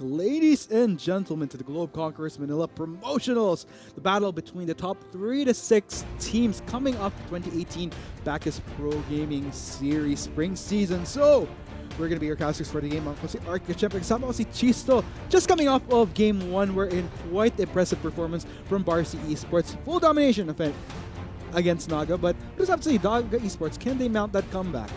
ladies and gentlemen, to the Globe Conquerors Manila Promotionals. The battle between the top 3 to 6 teams coming up 2018 Bacchus Pro Gaming Series Spring Season. So, we're going to be your casters for the game. Ako si Ark, syempre kasama ko si Chisto. Just coming off of Game 1, we're in quite impressive performance from Varsity Sports. Full domination effect against Naga, but what does have to say, Naga Esports, can they mount that comeback?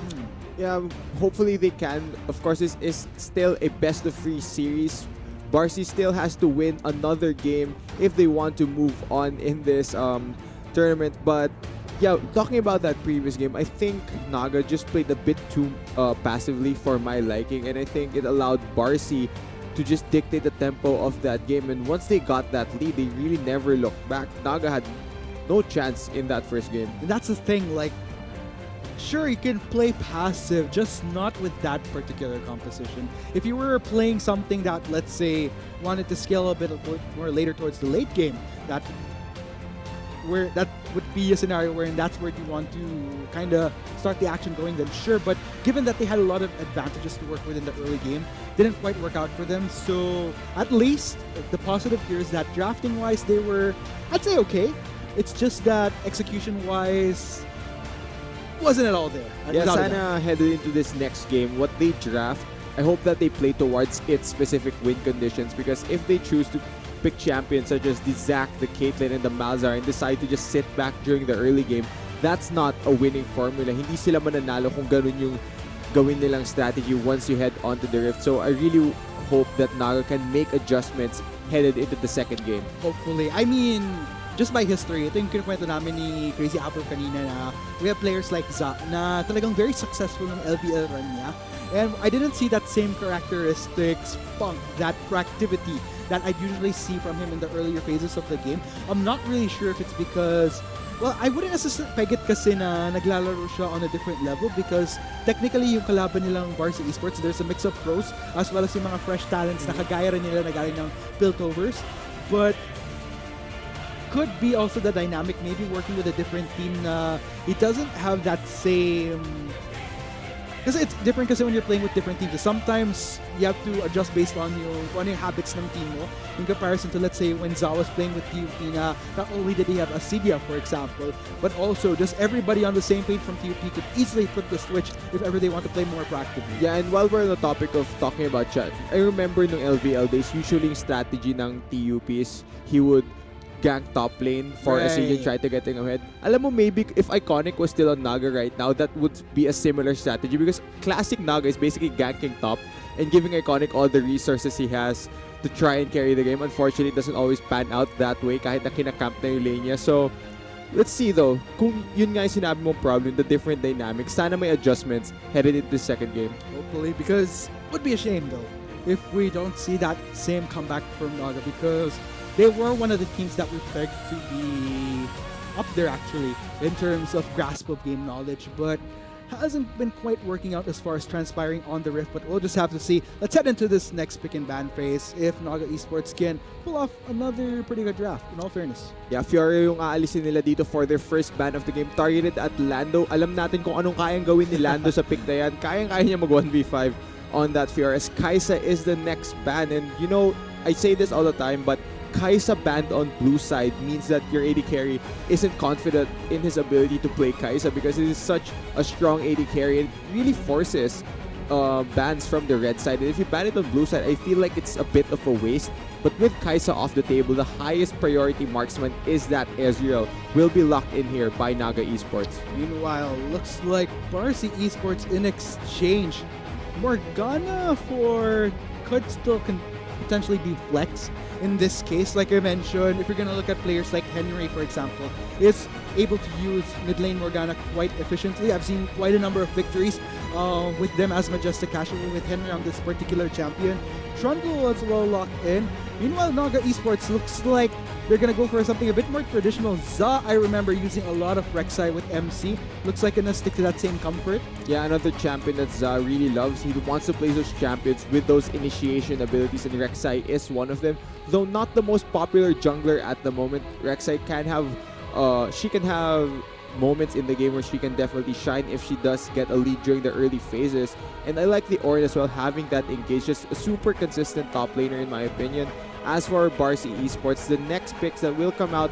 Yeah, hopefully they can. Of course, this is still a best of 3 series. Varsity still has to win another game if they want to move on in this tournament. But yeah, talking about that previous game, I think Naga just played a bit too passively for my liking, and I think it allowed Varsity to just dictate the tempo of that game. And once they got that lead, they really never looked back. Naga had no chance in that first game. And that's the thing, like, sure, you can play passive, just not with that particular composition. If you were playing something that, let's say, wanted to scale a bit more later towards the late game, that would be a scenario wherein that's where you want to kind of start the action going, then sure. But given that they had a lot of advantages to work with in the early game, didn't quite work out for them. So at least the positive here is that drafting-wise, they were, I'd say, okay. It's just that execution-wise, wasn't at all there. Yeah, sana headed into this next game, what they draft, I hope that they play towards its specific win conditions, because if they choose to pick champions such as the Zac, the Caitlyn, and the Malzar and decide to just sit back during the early game, that's not a winning formula. Hindi sila mananalo kung ganun yung gawin nilang strategy once you head onto the Rift. So I really hope that Naga can make adjustments headed into the second game. Hopefully. I mean, just by history, ito yung kinukwento namin ni Crazy Apple kanina na we have players like Zac na talagang very successful ng LPL run niya. And I didn't see that same characteristics, spunk, that proactivity that I usually see from him in the earlier phases of the game. I'm not really sure if it's because, well, I wouldn't necessarily peg it kasi na naglalaro siya on a different level, because technically yung kalaban nilang Varsity Sports, there's a mix of pros as well as yung mga fresh talents na kagaya rin nila na galing ng Piltovers. But could be also the dynamic, maybe working with a different team na it doesn't have that same, kasi it's different kasi when you're playing with different teams. Sometimes you have to adjust based on yung habits ng team mo in comparison to, let's say, when Za was playing with TUP na not only did he have Asidia, for example, but also just everybody on the same page from TUP could easily flip the switch if ever they want to play more proactively. Yeah, and while we're on the topic of talking about chat, I remember nung LVL days, usually yung strategy ng TUP is he would gank top lane for Asidia, try to get him ahead. Alam mo, maybe if Iconic was still on Naga right now, that would be a similar strategy, because classic Naga is basically ganking top and giving Iconic all the resources he has to try and carry the game. Unfortunately, it doesn't always pan out that way kahit na kinakamp na yung lane niya. So, let's see though, kung yun nga yung sinabi mong problem, the different dynamics, sana may adjustments headed into the second game. Hopefully, because it would be a shame though if we don't see that same comeback from Naga, because they were one of the teams that we pegged to be up there actually in terms of grasp of game knowledge, but hasn't been quite working out as far as transpiring on the Rift. But we'll just have to see. Let's head into this next pick and ban phase if Naga Esports can pull off another pretty good draft, in all fairness. Yeah, Fiore yung aalisin nila dito for their first ban of the game, targeted at Lando. Alam natin kung anong kayang gawin ni Lando sa pick na yan. Kayang-kaya niya mag 1v5 on that Fiore, as Kaisa is the next ban. And you know, I say this all the time, but Kaisa banned on blue side means that your AD carry isn't confident in his ability to play Kaisa, because it is such a strong AD carry. It really forces bans from the red side. And if you ban it on blue side, I feel like it's a bit of a waste. But with Kaisa off the table, the highest priority marksman is that Ezreal will be locked in here by Naga Esports. Meanwhile, looks like Varsity Esports in exchange, Morgana could still potentially be flex in this case. Like I mentioned, if you're going to look at players like Henry, for example, is able to use mid lane Morgana quite efficiently. I've seen quite a number of victories with them as Majestic Casual with Henry on this particular champion. Trundle as well locked in. Meanwhile, Naga Esports looks like they're going to go for something a bit more traditional. Za, I remember using a lot of Rek'Sai with MC. Looks like gonna stick to that same comfort. Yeah, another champion that Za really loves. He wants to play those champions with those initiation abilities, and Rek'Sai is one of them. Though not the most popular jungler at the moment, Rek'Sai can have, she can have moments in the game where she can definitely shine if she does get a lead during the early phases. And I like the Ornn as well, having that engage, just a super consistent top laner in my opinion. As for Varsity Esports, the next picks that will come out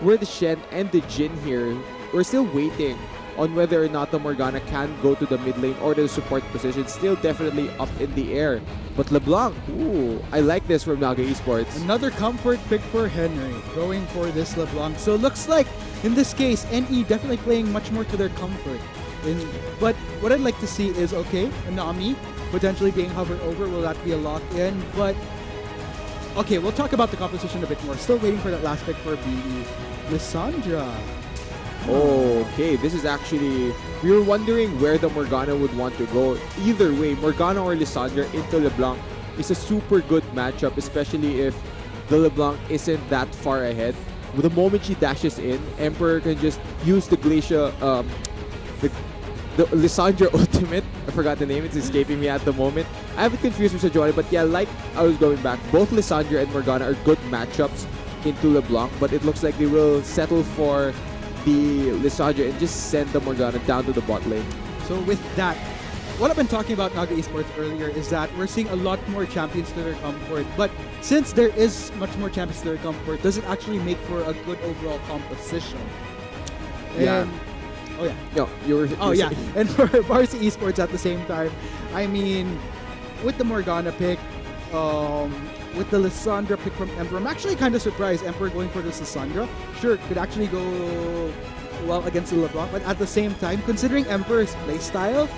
were the Shen and the Jin here. We're still waiting on whether or not the Morgana can go to the mid lane or the support position. Still definitely up in the air. But LeBlanc, ooh, I like this from Naga Esports. Another comfort pick for Henry, going for this LeBlanc. So it looks like, in this case, NE definitely playing much more to their comfort. But what I'd like to see is, okay, Nami potentially being hovered over, will that be a lock-in? But, okay, we'll talk about the composition a bit more. Still waiting for that last pick for BE. Lissandra. Okay, this is actually... We were wondering where the Morgana would want to go. Either way, Morgana or Lissandra into LeBlanc is a super good matchup, especially if the LeBlanc isn't that far ahead. The moment she dashes in, Emperor can just use the Glacier... the Lissandra ultimate. I forgot the name, it's escaping me at the moment. I have it confused with Sejuani, but yeah, like I was going back, both Lissandra and Morgana are good matchups into LeBlanc, but it looks like they will settle for the Lissandra and just send the Morgana down to the bot lane. So with that, what I've been talking about Naga Esports earlier is that we're seeing a lot more champions to their comfort. But since there is much more champions to their comfort, does it actually make for a good overall composition? Yeah. And, oh yeah. No, you're Oh yeah. saying- And for Varsity Esports at the same time, I mean, with the Morgana pick, with the Lissandra pick from Emperor, I'm actually kind of surprised Emperor going for this Lissandra. Sure, it could actually go well against the LeBlanc, but at the same time, considering Emperor's playstyle,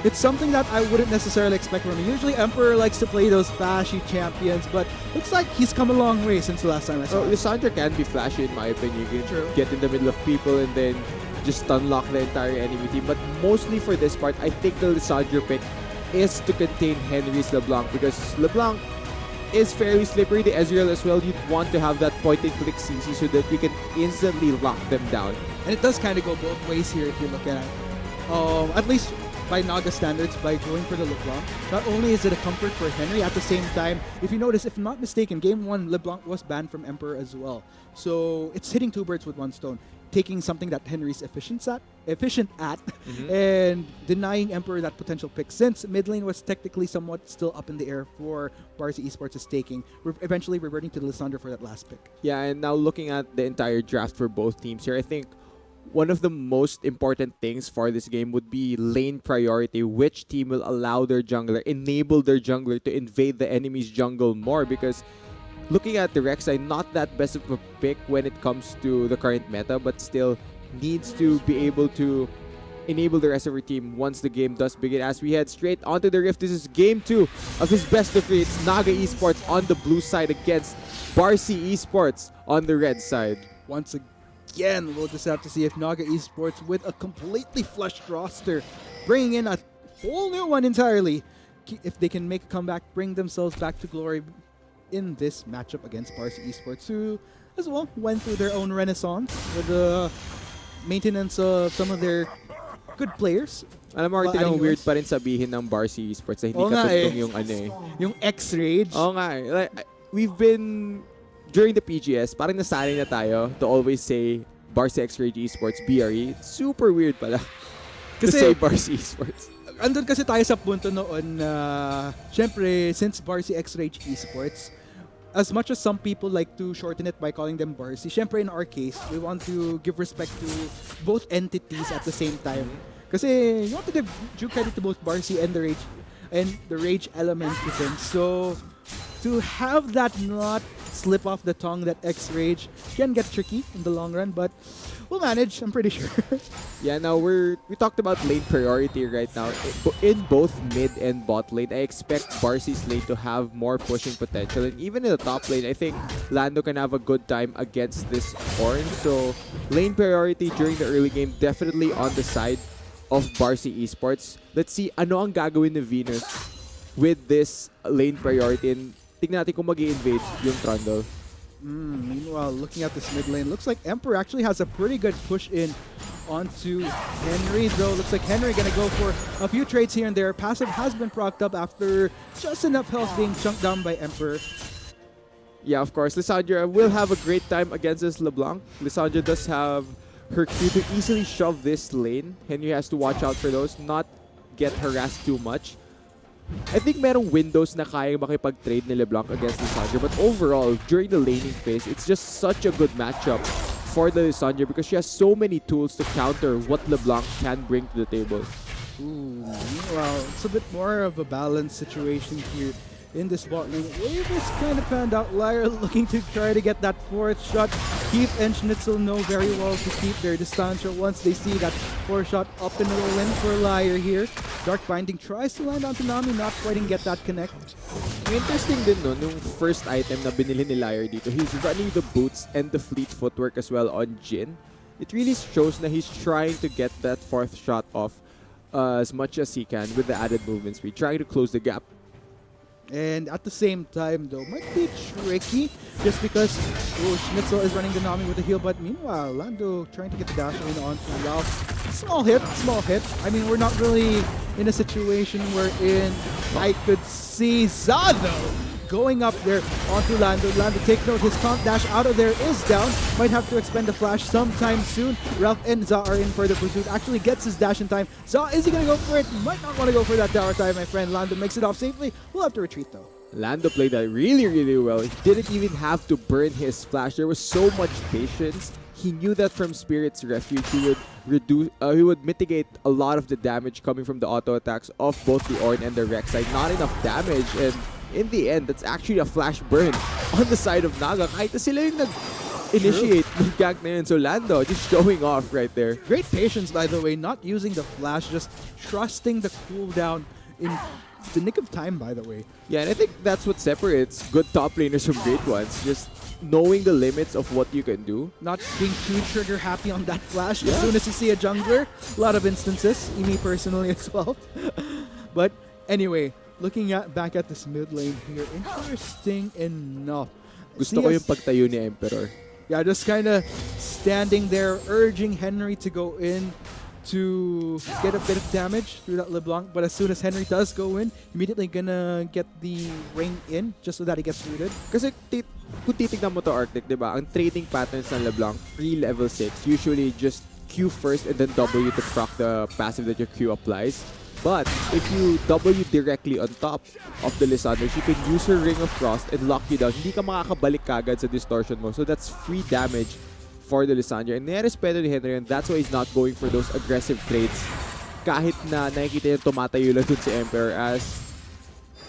it's something that I wouldn't necessarily expect from him. Usually Emperor likes to play those flashy champions, but looks like he's come a long way since the last time I saw him. Lissandra can be flashy in my opinion. You can True. get in the middle of people and then just unlock the entire enemy team. But mostly for this part, I think the Lissandra pick is to contain Henry's LeBlanc, because LeBlanc is fairly slippery. The Ezreal as well, you'd want to have that point and click CC so that you can instantly lock them down. And it does kind of go both ways here if you look at it. At least by Naga standards, by going for the LeBlanc, not only is it a comfort for Henry, at the same time, if you notice, if I'm not mistaken, Game 1, LeBlanc was banned from Emperor as well. So it's hitting two birds with one stone, taking something that Henry's efficient at, and denying Emperor that potential pick, since mid lane was technically somewhat still up in the air for Varsity Esports' taking, eventually reverting to Lissandra for that last pick. Yeah, and now looking at the entire draft for both teams here, I think one of the most important things for this game would be lane priority. Which team will allow their jungler, enable their jungler to invade the enemy's jungle more? Because looking at the Rek'Sai, not that best of a pick when it comes to the current meta, but still needs to be able to enable the rest of her team once the game does begin. As we head straight onto the Rift, this is game 2 of his best of 3. It's Naga Esports on the blue side against Varsity Esports on the red side. Once again, we'll just have to see if Naga Esports, with a completely flushed roster, bringing in a whole new one entirely, if they can make a comeback, bring themselves back to glory in this matchup against Varsity Esports, who as well went through their own renaissance with the maintenance of some of their good players. Alam mo, Martin, Well, ang anyways. weird pa rin sabihin ng Varsity Esports na hindi Oo nga katugtong eh. yung ano eh. Yung X-Rage. Oo nga eh. Like, we've been, during the PGS, parang nasanay na tayo to always say Varsity X-Rage Esports, BRE. It's super weird pala to Kasi- say Varsity Esports. Andun kasi tayo sa punto noon na, syempre, since Varsity X-Rage Esports, as much as some people like to shorten it by calling them Varsity, syempre in our case, we want to give respect to both entities at the same time. Kasi you want to give due credit to both Varsity and the Rage element to them. So to have that not slip off the tongue, that X-Rage, can get tricky in the long run, but we'll manage, I'm pretty sure. Yeah, now we talked about lane priority right now. In both mid and bot lane, I expect Varsy's lane to have more pushing potential. And even in the top lane, I think Lando can have a good time against this Ornn. So lane priority during the early game, definitely on the side of Varsity Esports. Let's see ano ang gagawin ni Venus with this lane priority. And tignan natin kung mag-i-invade yung Trundle. Meanwhile, looking at this mid lane, looks like Emperor actually has a pretty good push in onto Henry, though. Looks like Henry gonna go for a few trades here and there. Passive has been procced up after just enough health being chunked down by Emperor. Yeah, of course, Lissandra will have a great time against this LeBlanc. Lissandra does have her Q to easily shove this lane. Henry has to watch out for those, not get harassed too much. I think merong windows na kayang makipag-trade ni LeBlanc against Lissandra, but overall, during the laning phase, it's just such a good matchup for the Lissandra because she has so many tools to counter what LeBlanc can bring to the table. Ooh, well, it's a bit more of a balanced situation here in this bot lane. Wave is kind of panned out. Lyre looking to try to get that fourth shot. Keith and Schnitzel know very well to keep their distance once they see that fourth shot up and rolling for Lyre here. Dark Binding tries to land onto Nami, not quite and get that connect. Interesting din no, nung first item na binili ni Lyre dito, he's running the boots and the fleet footwork as well on Jhin. It really shows na he's trying to get that fourth shot off as much as he can with the added movement speed, trying to close the gap. And at the same time, though, might be tricky just because Schnitzel is running the Nami with the heal. But meanwhile, Lando trying to get the dash in onto Ralph. Small hit, small hit. I mean, we're not really in a situation wherein I could see Zado going up there onto Lando. Lando, take note, his taunt dash out of there is down. Might have to expend a flash sometime soon. Ralph and Za are in for the pursuit. Actually gets his dash in time. Za, is he going to go for it? Might not want to go for that tower time, my friend. Lando makes it off safely. We'll have to retreat, though. Lando played that really, really well. He didn't even have to burn his flash. There was so much patience. He knew that from Spirit's Refuge, he would mitigate a lot of the damage coming from the auto attacks of both the Ornn and the Rek'Sai. Not enough damage, and in the end, that's actually a flash burn on the side of Naga. Kahit na sila yung nag-initiate ng gank na yun. So Lando just showing off right there. Great patience, by the way, not using the flash, just trusting the cooldown in the nick of time, by the way. Yeah, and I think that's what separates good top laners from great ones. Just knowing the limits of what you can do. Not being too trigger happy on that flash as soon as you see a jungler. A lot of instances, me personally as well. But anyway, looking back at this mid lane here, interesting enough. Gusto ko yung pagtayo ni Emperor. Yeah, just kind of standing there, urging Henry to go in to get a bit of damage through that LeBlanc. But as soon as Henry does go in, immediately gonna get the ring in just so that he gets rooted. Kasi kung titignan mo to Arctic, di ba? Ang trading patterns ng LeBlanc, pre-level 6, usually just Q first and then W to proc the passive that your Q applies. But if you W directly on top of the Lissandra, you can use her Ring of Frost and lock you down. Hindi ka makakabalik kagad sa distortion mo. So that's free damage for the Lissandra. And nirespeto ni Henry, and that's why he's not going for those aggressive trades. Kahit na nakikita yung tumatayo lang dun si Emperor, as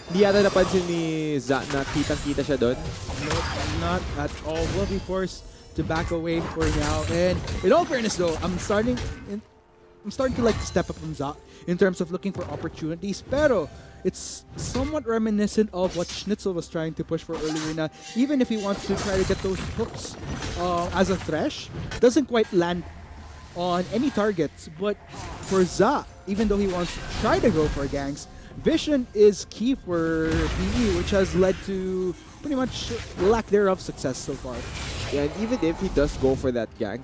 hindi yata napansin ni Za na kitang-kita siya doon. Nope, not at all. Will be forced to back away for now. And in all fairness though, I'm starting to like to step up from Za in terms of looking for opportunities. Pero it's somewhat reminiscent of what Schnitzel was trying to push for earlier na even if he wants to try to get those hooks as a thresh, doesn't quite land on any targets. But for Za, even though he wants to try to go for ganks, vision is key for BE, which has led to pretty much lack thereof success so far. Yeah, and even if he does go for that gank,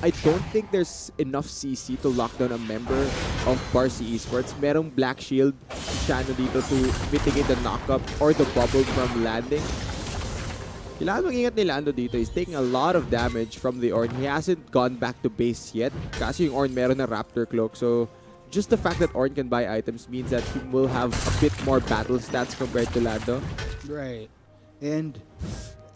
I don't think there's enough CC to lock down a member of Varsity Sports. Merong Black Shield si Shano dito to mitigate the knockup or the bubble from landing. Kailangan mag-ingat ni Lando dito. He's taking a lot of damage from the Ornn. He hasn't gone back to base yet. Kasi yung Ornn meron na Raptor Cloak. So just the fact that Ornn can buy items means that he will have a bit more battle stats compared to Lando. Right. And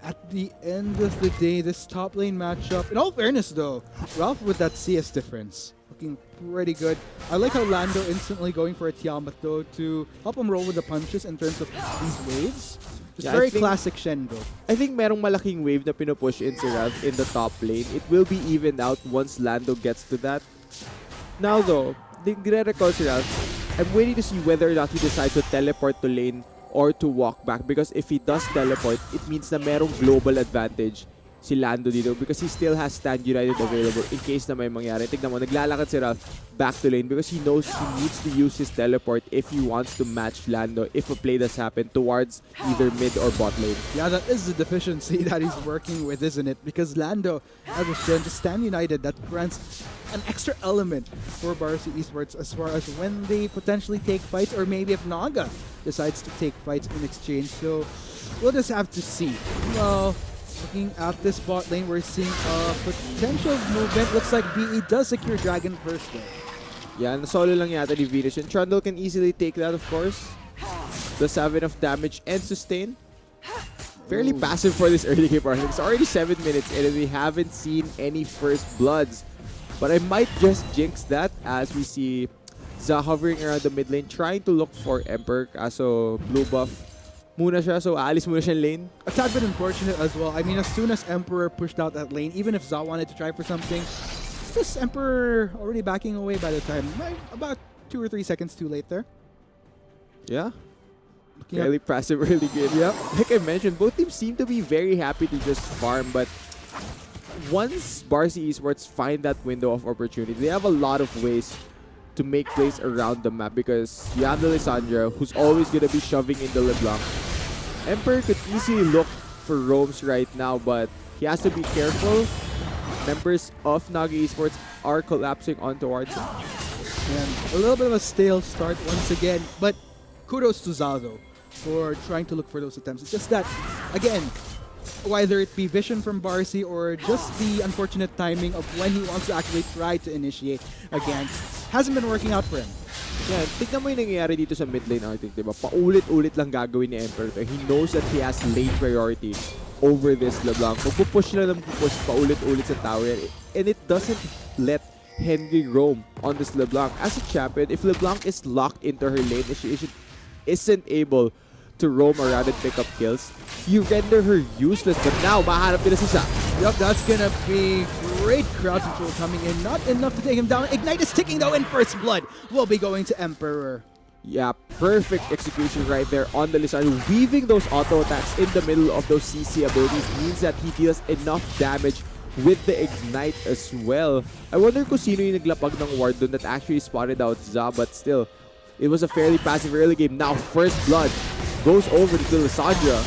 at the end of the day, this top lane matchup, in all fairness though, Ralph with that CS difference, looking pretty good. I like how Lando instantly going for a Tiamat though to help him roll with the punches in terms of these waves. It's very classic Shen though. I think merong malaking wave na pinupush in si Ralph in the top lane. It will be evened out once Lando gets to that. Now though, nagre-recall si Ralph. I'm waiting to see whether or not he decides to teleport to lane or to walk back, because if he does teleport, it means na merong global advantage si Lando dito because he still has Stand United available in case na may mangyari. Tignan mo, naglalakad si Ralph back to lane because he knows he needs to use his teleport if he wants to match Lando if a play does happen towards either mid or bot lane. Yeah, that is the deficiency that he's working with, isn't it? Because Lando, as a Shen, just Stand United, that grants an extra element for Varsity Esports as far as when they potentially take fights, or maybe if Naga decides to take fights in exchange. So we'll just have to see. Well, looking at this bot lane, we're seeing a potential movement. Looks like BE does secure Dragon first though. Yeah, solo lang yata ni Venus. And Trundle can easily take that, of course. Does have enough damage and sustain. Fairly passive for this early game. It's already 7 minutes in and we haven't seen any first bloods. But I might just jinx that as we see Za hovering around the mid lane, trying to look for Emperor. Kaso blue buff muna siya, so aalis muna siya lane. A tad bit unfortunate as well. I mean, as soon as Emperor pushed out that lane, even if Za wanted to try for something, it's just Emperor already backing away by the time. About 2 or 3 seconds too late there. Yeah. Fairly passive early game. Yep. Like I mentioned, both teams seem to be very happy to just farm, but once Varsity Sports find that window of opportunity, they have a lot of ways to make plays around the map because you have the Lissandra, who's always going to be shoving in the LeBlanc. Emperor could easily look for roams right now, but he has to be careful. Members of Naga Esports are collapsing on towards him. And a little bit of a stale start once again, but kudos to Za though for trying to look for those attempts. It's just that, again, whether it be vision from Barcy or just the unfortunate timing of when he wants to actually try to initiate again, hasn't been working out for him. Yeah, tignan mo yung nangyayari dito sa mid lane, I think, diba? Paulit-ulit lang gagawin ni Emperor. He knows that he has lane priority over this LeBlanc. Magpupush na lang pupush paulit-ulit sa tower. And it doesn't let Henry roam on this LeBlanc. As a champion, if LeBlanc is locked into her lane and she isn't able to roam around and pick up kills, you render her useless. But now, mahanap nila si Za. Yup, that's gonna be great crowd control coming in. Not enough to take him down. Ignite is ticking though, and first blood will be going to Emperor. Yeah, perfect execution right there on the Lissandra. Weaving those auto attacks in the middle of those CC abilities means that he deals enough damage with the Ignite as well. I wonder kung sino yung naglapag ng ward doon that actually spotted out Za, but still, it was a fairly passive early game. Now, first blood goes over to Lissandra.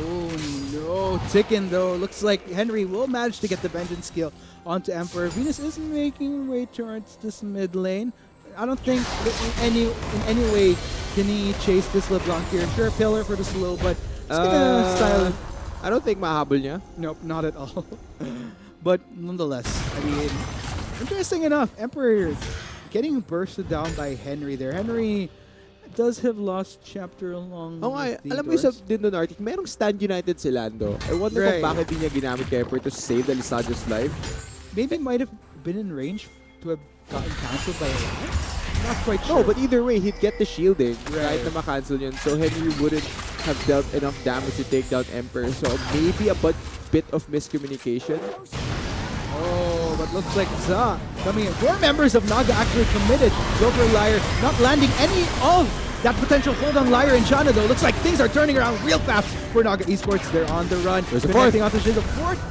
Oh no, ticking though. Looks like Henry will manage to get the vengeance skill onto Emperor. Venus is making way towards this mid lane. I don't think that in any way can he chase this LeBlanc here. Sure, pillar for the slow, but it's gonna style it. I don't think mahabol niya. Nope, not at all. But nonetheless, I mean, interesting enough, Emperor getting bursted down by Henry there. Henry does have lost chapter along Okay, the alam mo isa doors. din doon, Arctic, merong Stand United si Lando. I wonder Right. kung bakit di niya ginamit kay Emperor to save the Lissandra's life. Maybe might have been in range to have gotten cancelled by a line. Not quite sure. No, but either way, he'd get the shielding Right. kahit na makancel yun. So Henry wouldn't have dealt enough damage to take down Emperor. So maybe a bit of miscommunication. Oh, but looks like Za coming in. 4 members of Naga actually committed. Go for Liar, not landing any of that potential hold on Liar and Shana though. Looks like things are turning around real fast for Naga Esports. They're on the run. There's a Connecting onto the fourth.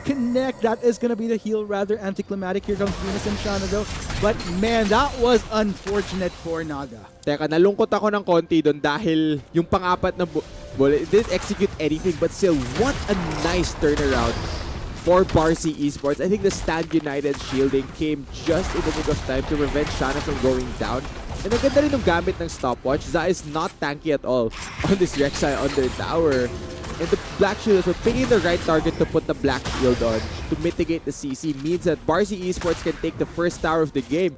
Connect. That is going to be the heal, rather anticlimactic. Here comes Venus and Shana though. But man, that was unfortunate for Naga. Teka, nalungkot ako ng konti doon dahil yung pang-apat na well, it didn't execute anything, but still, what a nice turnaround for Varsity Esports. I think the Stand United shielding came just in the nick of time to prevent Shana from going down. And ang ganda rin ng gamit ng stopwatch. Za is not tanky at all on this Rek'Sai on their tower. And the Black Shield as well, picking the right target to put the Black Shield on to mitigate the CC means that Varsity Esports can take the first tower of the game.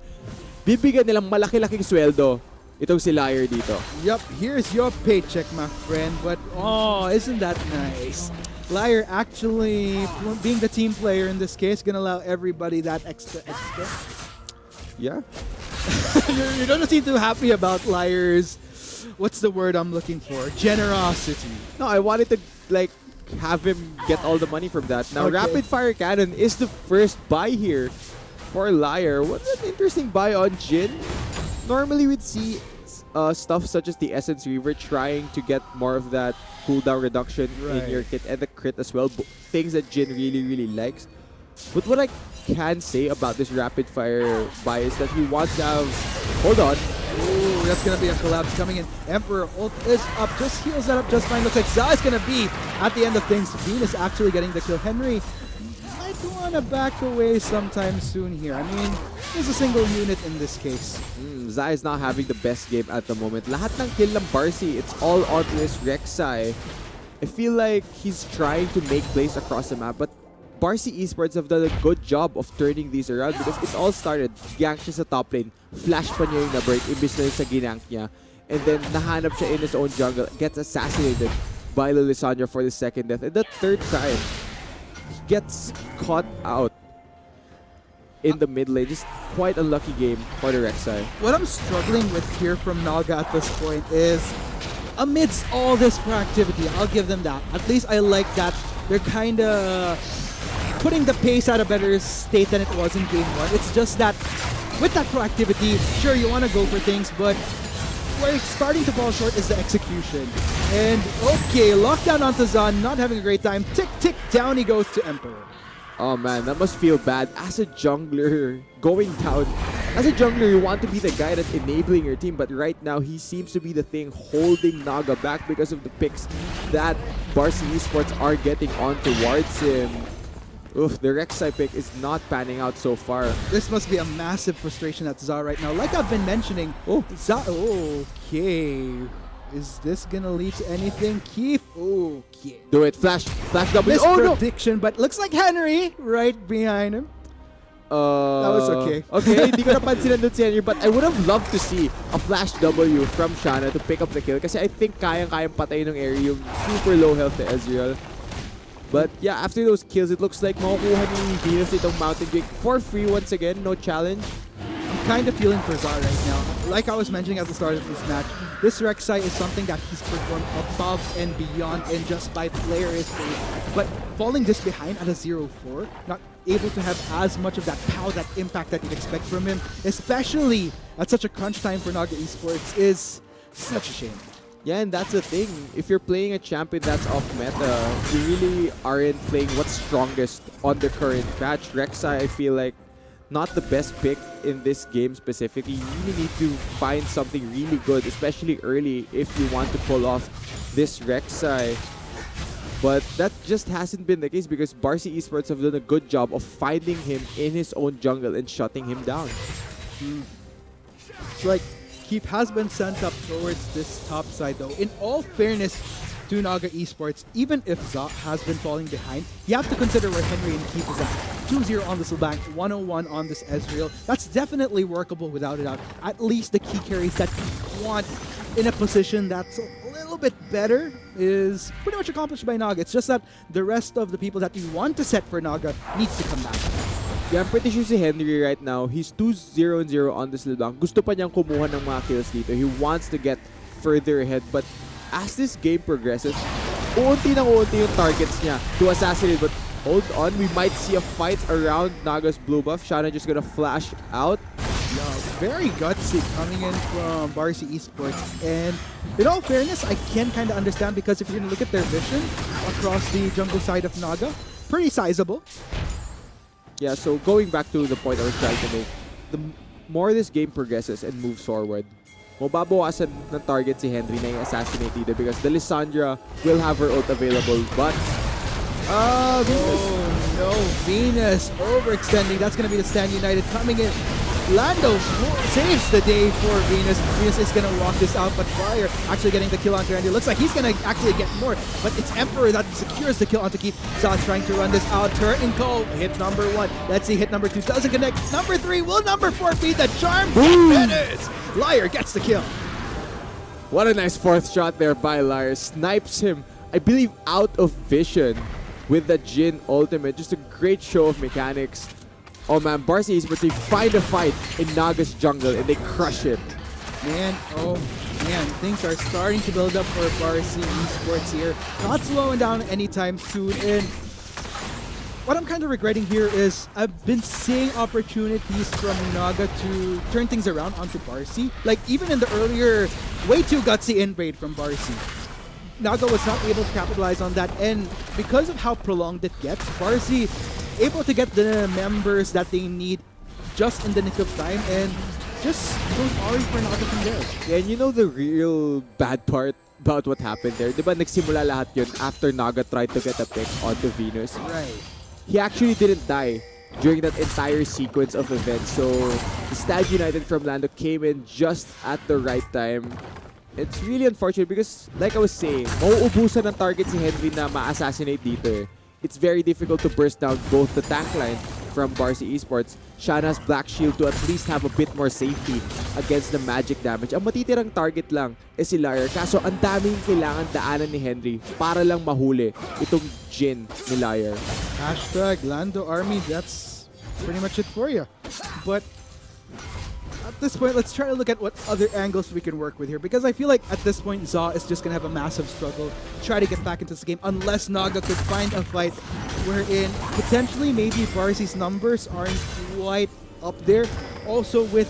Bibigyan nilang malaki-laking sweldo itong si Liar dito. Yup, here's your paycheck, my friend. But oh, isn't that nice? Liar actually, being the team player in this case, gonna allow everybody that extra. Yeah. You don't seem too happy about Liar's, what's the word I'm looking for? Generosity. No, I wanted to like have him get all the money from that. Now, Okay. Rapid Fire Cannon is the first buy here for Liar. What an interesting buy on Jin. Normally, we'd see stuff such as the Essence Reaver trying to get more of that cooldown reduction in Right. your kit and the crit as well. Things that Jin really, really likes. But what I can say about this Rapid Fire buy is that he wants to have... Hold on. Ooh, that's gonna be a collapse coming in. Emperor ult is up, just heals that up just fine. Looks like Za is gonna be at the end of things. Venus actually getting the kill. Henry might wanna back away sometime soon here. I mean, there's a single unit in this case. Za is not having the best game at the moment. Lahat ng kill ng Barcy, it's all on this Rek'Sai. I feel like he's trying to make plays across the map, but Varsity Esports have done a good job of turning these around because it all started, gank siya sa top lane, flash pa niya yung na-break, imbis na yung sa ginank niya. And then, nahanap siya in his own jungle, gets assassinated by Lissandra for the second death. And the third time, he gets caught out in the mid lane. Just quite a lucky game for the Rek'Sai. What I'm struggling with here from Naga at this point is, amidst all this proactivity, I'll give them that. At least I like that they're kind of putting the pace at a better state than it was in game 1. It's just that with that proactivity, sure, you want to go for things, but where it's starting to fall short is the execution. And okay, lockdown onto Zan, not having a great time. Tick, tick, down he goes to Emperor. Oh man, that must feel bad. As a jungler, going down. As a jungler, you want to be the guy that's enabling your team, but right now, he seems to be the thing holding Naga back because of the picks that Varsity Sports are getting on towards him. Oof, the Rek'Sai pick is not panning out so far. This must be a massive frustration at Za right now. Like I've been mentioning, Za, okay. Is this gonna lead to anything? Keith, okay. Do it, flash W. This Oh no! prediction, but looks like Henry right behind him. That was okay. Okay, hindi ko napansin doon si Henry, but I would have loved to see a flash W from Shanna to pick up the kill kasi I think kayang-kayang patay ng area yung super low health to Ezreal. But yeah, after those kills, it looks like makukuha ni Venus itong Mountain Drake for free once again, no challenge. I'm kind of feeling for Zar right now. Like I was mentioning at the start of this match, this Rek'Sai is something that he's performed above and beyond and just by player history. But falling this behind at a 0-4, not able to have as much of that power, that impact that you'd expect from him, especially at such a crunch time for Naga Esports, is such a shame. Yeah, and that's the thing. If you're playing a champion that's off meta, you really aren't playing what's strongest on the current patch. Rek'Sai, I feel like, not the best pick in this game specifically. You really need to find something really good, especially early, if you want to pull off this Rek'Sai. But that just hasn't been the case because Varsity Esports have done a good job of finding him in his own jungle and shutting him down. It's like Keep has been sent up towards this top side though. In all fairness to Naga Esports, even if Za has been falling behind, you have to consider where Henry and Keep is at. 2-0 on this Bank, 101 on this Ezreal. That's definitely workable without a doubt. At least the key carries that you want in a position that's a little bit better is pretty much accomplished by Naga. It's just that the rest of the people that you want to set for Naga needs to come back. Yeah, I'm pretty sure si Henry right now, he's 2-0-0 on this Bank. Gusto pa niyang kumuha ng mga kills dito. He wants to get further ahead, but as this game progresses, uunti ng uunti yung targets niya to assassinate. But hold on, we might see a fight around Naga's blue buff. Shanna just gonna flash out. Yeah, very gutsy coming in from Varsity Sports. And in all fairness, I can kind of understand because if you're going to look at their vision across the jungle side of Naga, pretty sizable. Yeah, so going back to the point I was trying to make, the more this game progresses and moves forward, mababawasan ng target si Henry na i-assassinate dito because the Lissandra will have her ult available. But, Venus. Oh no, Venus overextending. That's going to be the Stand United coming in. Lando saves the day for Venus. Venus is going to walk this out, but Fire actually getting the kill onto Randy. Looks like he's going to actually get more, but it's Emperor that secures the kill onto Keith. Zod trying to run this out. Turret and call. Hit number 1. Let's see, hit number 2 doesn't connect. Number 3, will number 4 be the charm? Finish! Liar gets the kill. What a nice fourth shot there by Liar. Snipes him, I believe, out of vision with the Jhin ultimate. Just a great show of mechanics. Oh man, Varsity Esports, they find a fight in Naga's jungle and they crush it. Man, oh man, things are starting to build up for Varsity Esports here. Not slowing down anytime soon. And what I'm kind of regretting here is I've been seeing opportunities from Naga to turn things around onto Varsity. Like even in the earlier, way too gutsy in-raid from Varsity. Naga was not able to capitalize on that, and because of how prolonged it gets, Varsity able to get the members that they need just in the nick of time, and just goes all for Naga from there. Yeah, and you know the real bad part about what happened there? Diba nagsimula lahat yun after Naga tried to get a pick onto Venus? Right. He actually didn't die during that entire sequence of events, so the Stag United from Lando came in just at the right time. It's really unfortunate because, like I was saying, mauubusan ng target si Henry na ma-assassinate dito eh. It's very difficult to burst down both the tank line from Varsity Esports, Shana's Black Shield to at least have a bit more safety against the magic damage. Ang matitirang target lang is si Liar. Kaso ang daming kailangan daanan ni Henry para lang mahuli itong Jin ni Liar. Hashtag Lando Army, that's pretty much it for you. But at this point, let's try to look at what other angles we can work with here, because I feel like at this point, Za is just going to have a massive struggle to try to get back into this game unless Naga could find a fight wherein potentially maybe Varsy's numbers aren't quite up there. Also with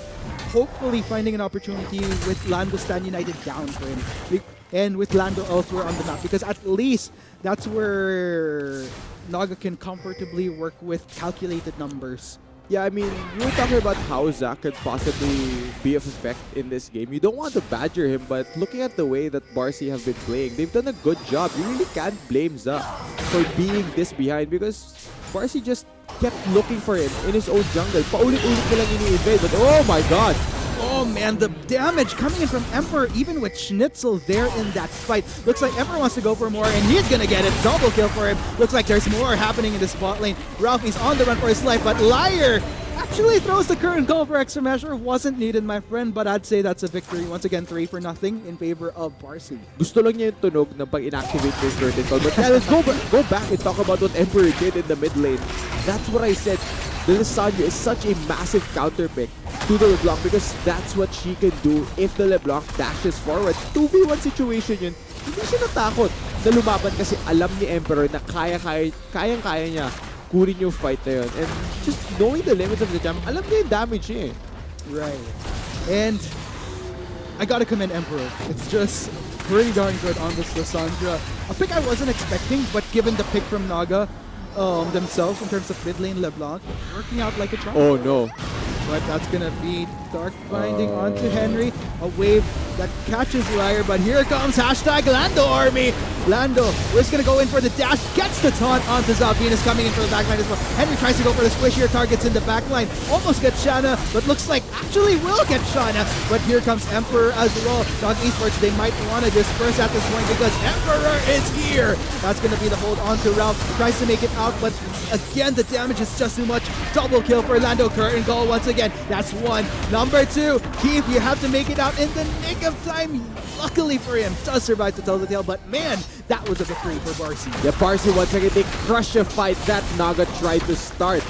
hopefully finding an opportunity with Lando Stand United down for him. And with Lando elsewhere on the map, because at least that's where Naga can comfortably work with calculated numbers. Yeah, I mean, you were talking about how Zach could possibly be of effect in this game. You don't want to badger him, but looking at the way that Varsity have been playing, they've done a good job. You really can't blame Zach for being this behind because Varsity just kept looking for him in his own jungle. Paulit-ulit na lang ini-invade, but oh my god! Oh man, the damage coming in from Emperor, even with Schnitzel there in that fight. Looks like Emperor wants to go for more, and he's gonna get it. Double kill for him. Looks like there's more happening in the spot lane. Ralphie's on the run for his life, but Liar actually throws the current goal for extra measure. Wasn't needed, my friend, but I'd say that's a victory. Once again, 3-0 in favor of Varsity. Gusto lang niya yung tunog na pag inactivate yung curtain call. But yeah, let's go back and talk about what Emperor did in the mid lane. That's what I said. The Lissandra is such a massive counter pick to the LeBlanc because that's what she can do if the LeBlanc dashes forward. 2v1 situation yun. Hindi siya natakot na lumaban kasi alam ni Emperor na kayang-kaya niya kunin yung fight na yun. And just knowing the limits of the jam, alam niya yung damage niya eh. Right. And I gotta commend Emperor. It's just pretty darn good on this Lissandra. A pick I wasn't expecting, but given the pick from Naga themselves in terms of mid lane LeBlanc, working out like a charm. Oh no. But that's gonna be Dark Binding onto Henry. A wave that catches Liar, but here comes hashtag Lando Army. Lando is gonna go in for the dash, gets the taunt onto Zalvinus coming in for the backline as well. Henry tries to go for the squishier targets in the backline. Almost gets Shanna, but looks like actually will get Shanna. But here comes Emperor as well. Dog Esports, they might want to disperse at this point because Emperor is here. That's gonna be the hold on to Ralph. Tries to make it out, but again, the damage is just too much. Double kill for Lando. Curtain goal once again. That's one. Number two, Keith, you have to make it out in the nick of time. Luckily for him, does survive to tell the tale, but man, that was a victory for Varsity. Yeah, Varsity once again, they crush a fight that Naga tried to start.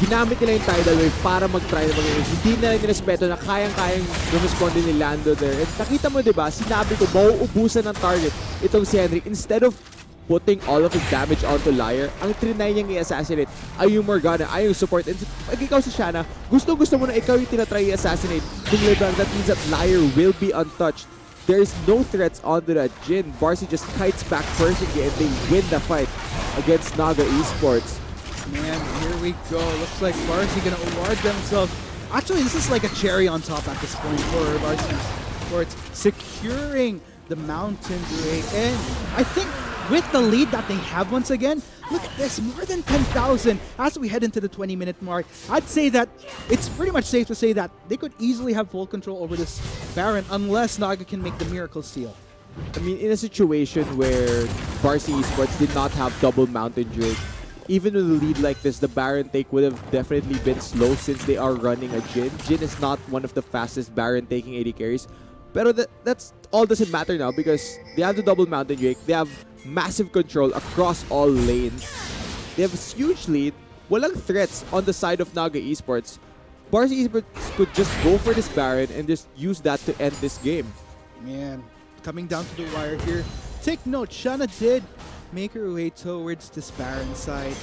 Ginamit nila yung tidal wave para mag-try na mag-engage. Hindi na lang nirespeto na kayang-kayang rumisponde ni Lando there. And nakita mo diba, sinabi ko, mauubusan ng target itong si Henry. Instead of putting all of his damage onto Liar, ang trinay niyang i-assassinate ay yung Morgana, ay yung support. And pag ikaw si Shanna, gusto-gusto mo na ikaw yung tinatry i-assassinate kung LeBlanc. That means that Liar will be untouched. There's no threats onto that Jin. Varsity just kites back perfectly and they win the fight against Naga Esports. Man, here we go. Looks like Varsity gonna award themselves. Actually, this is like a cherry on top at this point for Varsity Sports, securing the Mountain Break. And I think with the lead that they have once again, look at this, more than 10,000 as we head into the 20-minute mark. I'd say that it's pretty much safe to say that they could easily have full control over this Baron unless Naga can make the miracle steal. I mean, in a situation where Varsity Esports did not have double Mountain Drake, even with a lead like this, the Baron take would have definitely been slow since they are running a Jin. Jin is not one of the fastest Baron taking AD carries. Pero that's all doesn't matter now because they have the double Mountain Drake. They have massive control across all lanes. They have a huge lead. Walang threats on the side of Naga Esports. Varsity Esports could just go for this Baron and just use that to end this game. Man, coming down to the wire here. Take note, Shanna did make her way towards this Baron side.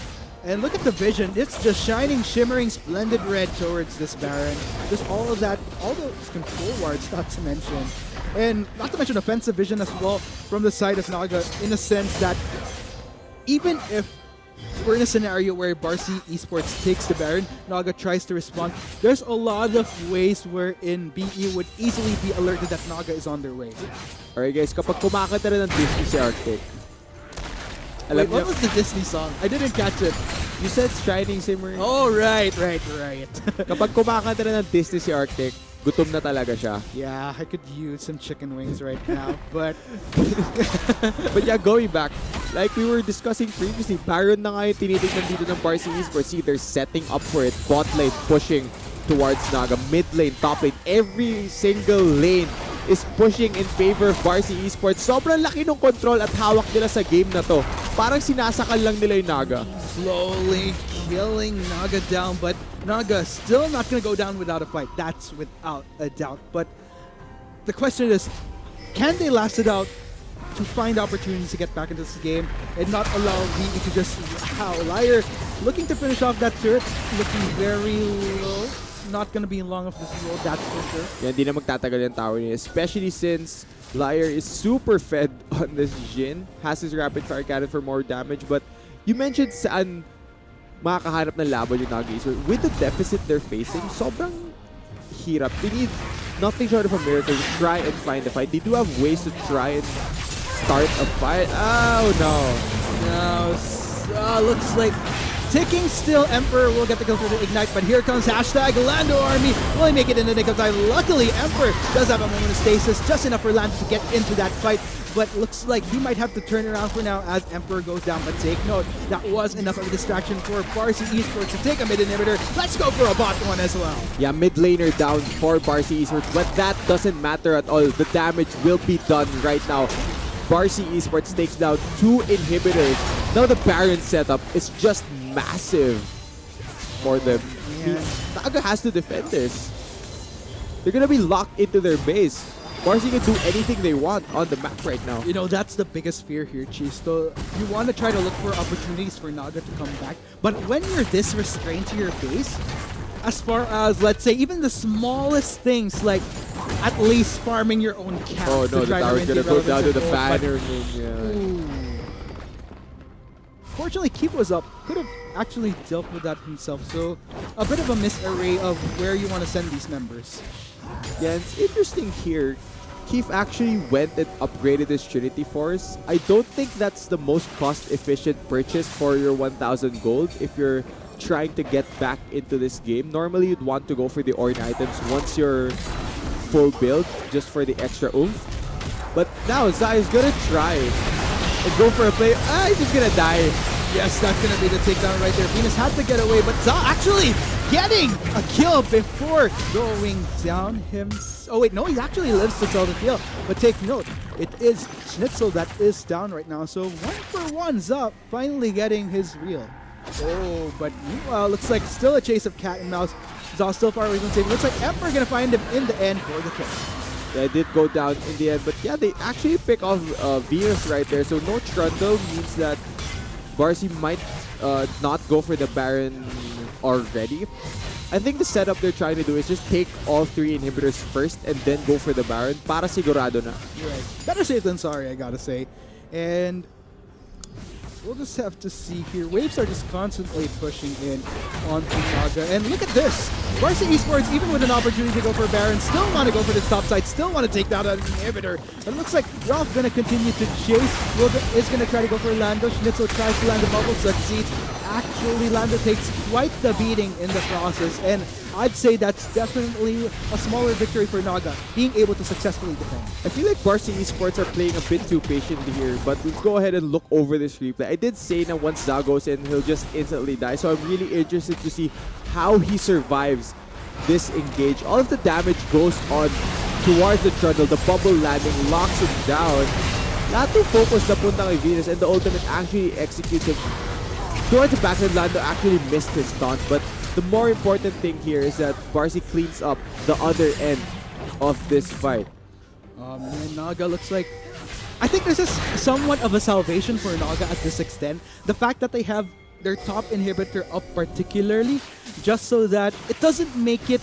And look at the vision. It's just shining, shimmering, splendid red towards this Baron. Just all of that, all those control wards, not to mention. And not to mention offensive vision as well from the side of Naga, in a sense that even if we're in a scenario where Varsity Esports takes the Baron, Naga tries to respond, there's a lot of ways wherein BE would easily be alerted that Naga is on their way. Alright guys, kapag kumakanta rin ng Disney si Arctic, Wait, what was the Disney song? I didn't catch it. You said Shining Shimmering. Oh, right. Kapag kumakanta rin ng Disney si Arctic, gutom na talaga siya. Yeah, I could use some chicken wings right now, but But yeah, going back, like we were discussing previously, Baron na nga yung tinitignan dito ng Varsity Sports. See, they're setting up for it. Bot lane pushing towards Naga. Mid lane, top lane, every single lane is pushing in favor of Varsity Sports. Sobrang laki ng control at hawak nila sa game na to. Parang sinasakal lang nila yung Naga. slowly killing Naga down, but Naga still not going to go down without a fight. That's without a doubt. But the question is, can they last it out to find opportunities to get back into this game and not allow VE to just, wow, Liar looking to finish off that turret, looking very low. Not going to be long of this road, that's for sure. Yan, hindi na magtatagal yung tower niya. Especially since Liar is super fed on this Jhin. Has his rapid fire cannon for more damage. But you mentioned saan makakahanap ng laban yung Naga Esports. With the deficit they're facing, sobrang hirap. They need nothing short of a miracle to try and find a fight. They do have ways to try and start a fight. Oh no. Now, looks like ticking still. Emperor will get the kill through the ignite, but here comes hashtag Lando Army. Will he make it in the nick of time? Luckily, Emperor does have a moment of stasis, just enough for Lando to get into that fight. But looks like he might have to turn around for now as Emperor goes down. But take note, that was enough of a distraction for Varsity Esports to take a mid inhibitor. Let's go for a bot one as well. Yeah, mid laner down for Varsity Esports, but that doesn't matter at all. The damage will be done right now. Varsity Esports takes down 2 inhibitors. Now the Baron setup is just massive for them. Yeah. Naga has to defend this. They're gonna be locked into their base. Varsity can do anything they want on the map right now. You know, that's the biggest fear here, Chisto. You want to try to look for opportunities for Naga to come back, but when you're this restrained to your base, as far as, let's say, even the smallest things, like at least farming your own camp. Oh no, to the try tower's gonna go down to the banner. Ooh. Fortunately, Keep was up. Could have actually dealt with that himself, so a bit of a misarray of where you want to send these members. Yeah, it's interesting here. Keith actually went and upgraded his Trinity Force. I don't think that's the most cost-efficient purchase for your 1,000 gold if you're trying to get back into this game. Normally, you'd want to go for the Ornn items once you're full build, just for the extra oomph. But now, Zai is gonna try and go for a play. He's just gonna die. Yes, that's going to be the takedown right there. Venus had to get away, but Za actually getting a kill before going down him. Oh wait, no, he actually lives to tell the tale. But take note, it is Schnitzel that is down right now. So 1-for-1, Za finally getting his reel. Oh, but meanwhile, looks like still a chase of cat and mouse. Za still far away from saving. Looks like Emperor going to find him in the end for the kill. Yeah, it did go down in the end, but yeah, they actually pick off Venus right there. So no Trundle means that Varsity might not go for the Baron already. I think the setup they're trying to do is just take all 3 inhibitors first and then go for the Baron para sigurado na. You're right. Better safe than sorry, I gotta say. And we'll just have to see here. Waves are just constantly pushing in onto Naga. And look at this. Varsity Esports, even with an opportunity to go for Baron, still want to go for this top side, still want to take down an inhibitor. And it looks like Ralph going to continue to chase. Is going to try to go for Lando. Schnitzel tries to land the bubble, succeeds. Actually, Lando takes quite the beating in the process. And I'd say that's definitely a smaller victory for Naga, being able to successfully defend. I feel like Varsity Esports are playing a bit too patiently here, but we'll go ahead and look over this replay. I did say that once Za goes in, he'll just instantly die, so I'm really interested to see how he survives this engage. All of the damage goes on towards the Trundle. The bubble landing locks him down. Lahat ng focus na punta kay Venus, and the ultimate actually executes him. Towards the backside, Lando actually missed his taunt, but the more important thing here is that Varsity cleans up the other end of this fight. Man, Naga looks like... I think this is somewhat of a salvation for Naga at this extent. The fact that they have their top inhibitor up particularly, just so that it doesn't make it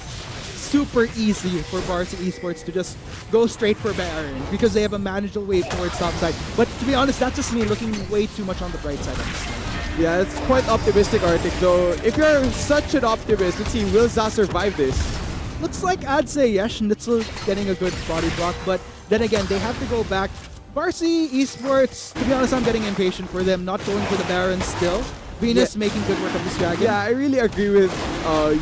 super easy for Varsity Esports to just go straight for Baron, because they have a manageable way towards top side. But to be honest, that's just me looking way too much on the bright side of this game. Yeah, it's quite optimistic, Arctic. So if you're such an optimist, let's see, will Za survive this? Looks like I'd say yes, Schnitzel getting a good body block, but then again, they have to go back. Varsity Esports, to be honest, I'm getting impatient for them not going for the Baron still. Venus making good work of this dragon. Yeah, I really agree with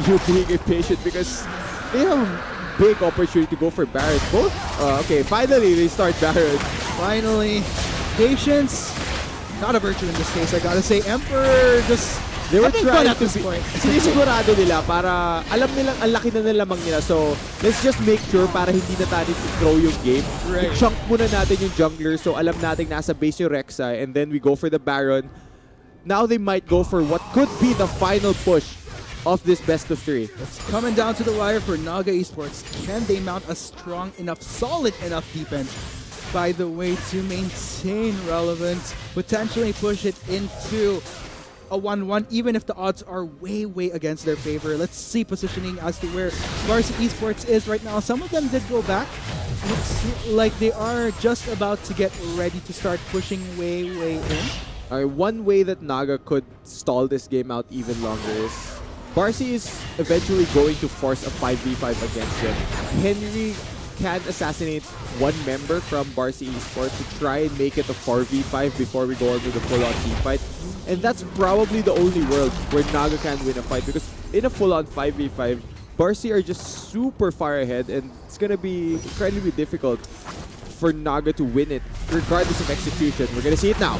you being impatient, because they have big opportunity to go for Baron. Both, okay, finally they start Baron. Finally, patience, not a virtue in this case, I gotta say. Emperor just, They were I think trying at to this be, point. sinisigurado nila para alam nilang ang laki na ng lamang nila. So, let's just make sure para hindi na tayo throw yung game. Right. I-chunk muna natin yung jungler so alam natin nasa base yung Rek'Sai and then we go for the Baron. Now they might go for what could be the final push of this best of 3. It's coming down to the wire for Naga Esports. Can they mount a strong enough, solid enough defense, by the way, to maintain relevance, potentially push it into a 1-1, even if the odds are way, way against their favor. Let's see positioning as to where Varsity Sports is right now. Some of them did go back. Looks like they are just about to get ready to start pushing way, way in. One way that Naga could stall this game out even longer is Varsity is eventually going to force a 5v5 against them. Henry can assassinate one member from Varsity Sports to try and make it a 4v5 before we go into the full-on team fight. And that's probably the only world where Naga can win a fight because in a full-on 5v5, Varsity are just super far ahead and it's gonna be incredibly difficult for Naga to win it regardless of execution. We're gonna see it now.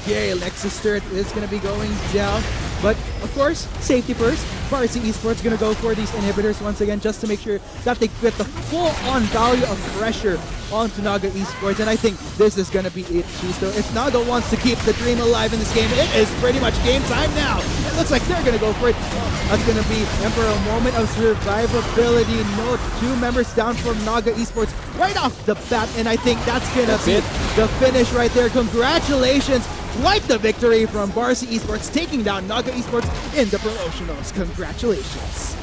Okay, Lexus turret is going to be going down. But, of course, safety first. Varsity Esports going to go for these inhibitors once again just to make sure that they get the full-on value of pressure onto Naga Esports. And I think this is going to be it, Chisto. If Naga wants to keep the dream alive in this game, it is pretty much game time now. It looks like they're going to go for it. That's going to be Emperor, a moment of survivability. No, 2 members down from Naga Esports right off the bat. And I think that's going to be the finish right there. Congratulations. Quite the victory from Varsity Esports, taking down Naga Esports in the promotionals. Congratulations.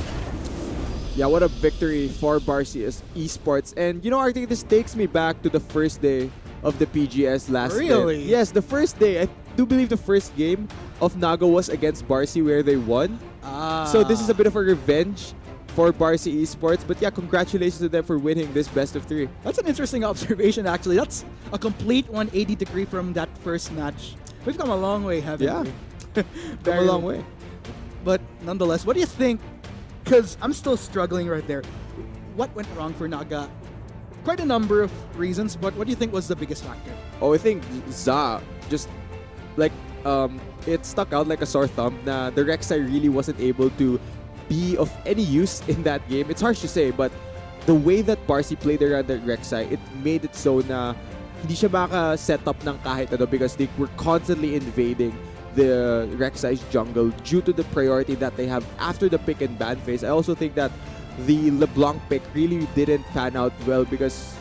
Yeah, what a victory for Varsity Esports. And you know, I think this takes me back to the first day of the PGS last year. Really? Yes, the first day. I do believe the first game of Naga was against Varsity where they won. So this is a bit of a revenge for Varsity Esports. But yeah, congratulations to them for winning this best of 3. That's an interesting observation, actually. That's a complete 180 degree from that first match. We've come a long way, haven't we? Come a long way. But nonetheless, what do you think? Because I'm still struggling right there. What went wrong for Naga? Quite a number of reasons, but what do you think was the biggest factor? Oh, I think Za just like it stuck out like a sore thumb. Na the Rek'Sai really wasn't able to be of any use in that game. It's harsh to say, but the way that Varsity played around the Rek'Sai, it made it so na hindi siya maka-set up ng kahit ano because they were constantly invading the Rek'Sai's jungle due to the priority that they have after the pick and ban phase. I also think that the LeBlanc pick really didn't pan out well because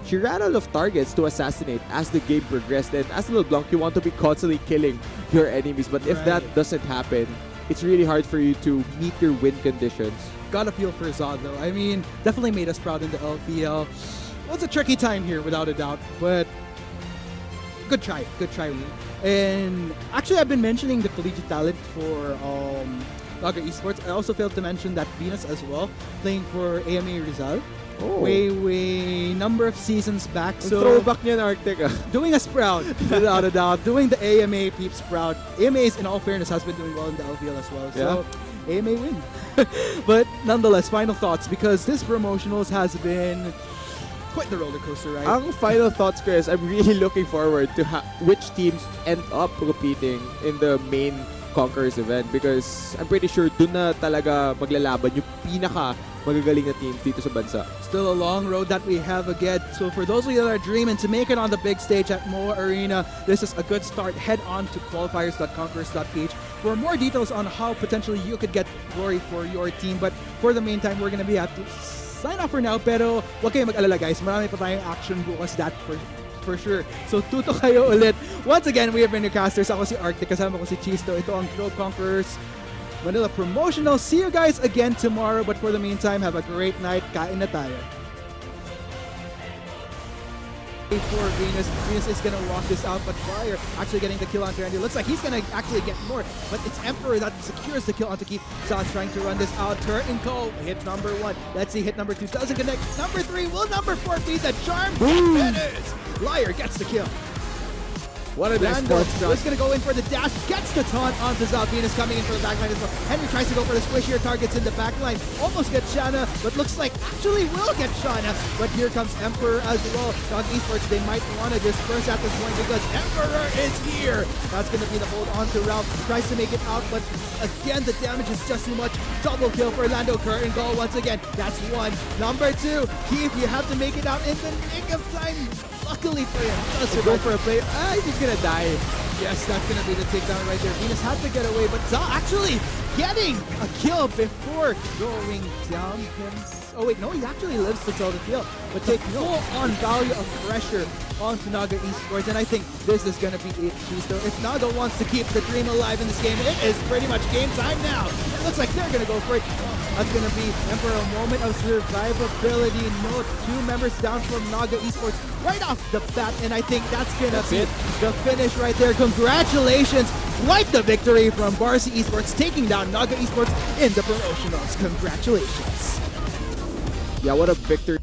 she ran out of targets to assassinate as the game progressed. And as LeBlanc, you want to be constantly killing your enemies. But if that doesn't happen, it's really hard for you to meet your win conditions. Got a feel for Zod though. I mean, definitely made us proud in the LPL. Well, it's a tricky time here without a doubt, but good try. And actually, I've been mentioning the collegiate talent for Naga Esports. I also failed to mention that Venus as well, playing for AMA Rizal. Oh. Way number of seasons back. So throwback niya na Arctic. doing us proud, without a doubt. Doing the AMA peeps proud. AMA's, in all fairness, has been doing well in the LPL as well. So AMA win. But nonetheless, final thoughts, because this promotionals has been quite the roller coaster, right? Ang final thoughts ko is I'm really looking forward to which teams end up competing in the main Conquerors event because I'm pretty sure dun na talaga maglalaban yung pinaka magagaling na teams dito sa bansa. Still a long road that we have again. So for those of you that are dreaming to make it on the big stage at MOA Arena, this is a good start. Head on to qualifiers.conquerors.ph for more details on how potentially you could get glory for your team. But for the meantime, we're gonna be at to sign off for now. Pero wag kayong mag-alala guys. Marami pa tayong action bukas, that for sure. So tuto kayo ulit. Once again, we have been your casters. Ako si Arctic, kasama ko si Chisto. Ito ang Globe Conquerors Manila Promotional. See you guys again tomorrow. But for the meantime, have a great night. Kain na tayo. For Venus. Venus is gonna walk this out, but Fire actually getting the kill onto Randy. Looks like he's gonna actually get more, but it's Emperor that secures the kill onto Keep. Zod trying to run this out. Turret and Co. Hit number 1. Let's see, hit number 2 doesn't connect. Number 3, will number 4 beat the charm? It is! Liar gets the kill. What a nice Lando sports shot. is going to go in for the dash, gets the taunt onto Zab. Venus coming in for the backline as well. Henry tries to go for the squishier targets in the backline. Almost gets Shanna, but looks like actually will get Shanna. But here comes Emperor as well. Dog Esports, they might want to disperse at this point because Emperor is here. That's going to be the hold on to Ralph. Tries to make it out, but again, the damage is just too much. Double kill for Lando. Curtain goal once again. That's one. Number two, Keith, you have to make it out in the nick of time. Luckily for him, does Go for a play. He's gonna die. yes, that's going to be the takedown right there. Venus had to get away, but Za actually getting a kill before going down himself. Oh wait, no, he actually lives to tell the kill, but take full-on value of pressure onto Naga Esports, and I think this is going to be it. So if Naga wants to keep the dream alive in this game, it is pretty much game time now. It looks like they're going to go for it. That's going to be Emperor, a moment of survivability. No, 2 members down from Naga Esports right off the bat, and I think that's going to be the finish right there. Congratulations. Quite the victory from Varsity Sports, taking down Naga Esports in the promotionals. Congratulations. Yeah, what a victory.